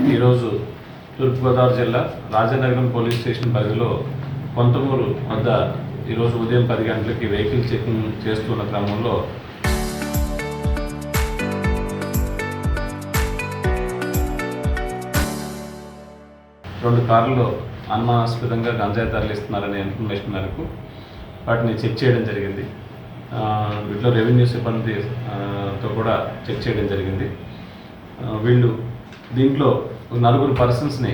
ఈరోజు తూర్పుగోదావరి జిల్లా Rajanagaram police station పరిధిలో కొంతమూరు వద్ద ఈరోజు ఉదయం 10 గంటలకి వెహికల్ చెకింగ్ చేస్తున్న క్రమంలో రెండు కార్లలో అనుమానాస్పదంగా గంజాయి తరలిస్తున్నారనే ఇన్ఫర్మేషన్ మేరకు వాటిని చెక్ చేయడం జరిగింది. వీటిలో రెవెన్యూ సిబ్బందితో కూడా చెక్ చేయడం జరిగింది. వీళ్ళు దీంట్లో 4 పర్సన్స్ని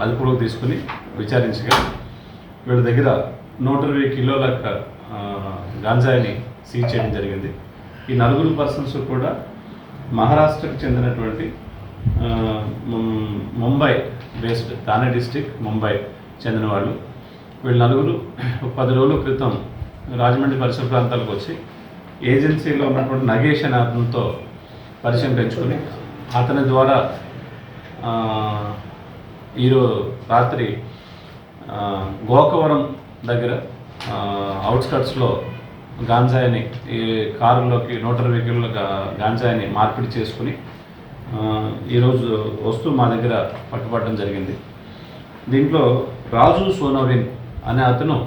అదుపులోకి తీసుకుని విచారించగా వీళ్ళ దగ్గర 120 కిలోల గాంజాయిని సీజ్ చేయడం జరిగింది. ఈ 4 పర్సన్స్ కూడా మహారాష్ట్రకు చెందినటువంటి ముంబై బేస్డ్ థానే డిస్టిక్ ముంబై చెందిన వాళ్ళు. వీళ్ళు 4 10 రోజుల క్రితం రాజమండ్రి పరిసర ప్రాంతాలకు వచ్చి ఏజెన్సీలో ఉన్నటువంటి నగేష్ అనే అతనితో పరిచయం పెంచుకొని అతని ద్వారా ఈరోజు రాత్రి గోకవరం దగ్గర అవుట్స్కట్స్లో గాంజాయిని ఈ కారులోకి 120 కిలోల గాంజాయిని మార్పిడి చేసుకుని ఈరోజు వస్తూ మా దగ్గర పట్టుబడడం జరిగింది. దీంట్లో రాజు సోనోవిన్ అనే అతను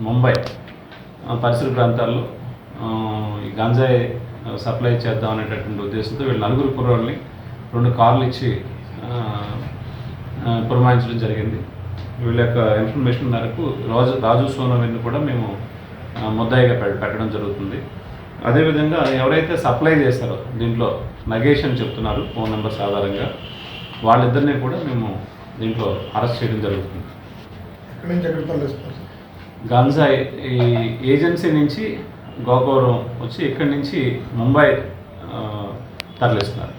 ముంబై పరిసర ప్రాంతాల్లో ఈ గంజాయి సప్లై చేద్దాం అనేటటువంటి ఉద్దేశంతో వీళ్ళు 4 కుర్రోళ్ళని 2 కార్లు ఇచ్చి పురమాయించడం జరిగింది. వీళ్ళ యొక్క ఇన్ఫర్మేషన్ మేరకు రాజు సోనోవిన్ కూడా మేము ముద్దాయిగా పెట్టడం జరుగుతుంది. అదేవిధంగా ఎవరైతే సప్లై చేస్తారో దీంట్లో నగేష్ అని చెప్తున్నారు ఫోన్ నెంబర్స్ ఆధారంగా, వాళ్ళిద్దరినీ కూడా మేము దీంట్లో అరెస్ట్ చేయడం జరుగుతుంది. గంజాయి ఈ ఏజెన్సీ నుంచి గోకవరం వచ్చి ఇక్కడి నుంచి ముంబై తరలిస్తున్నారు.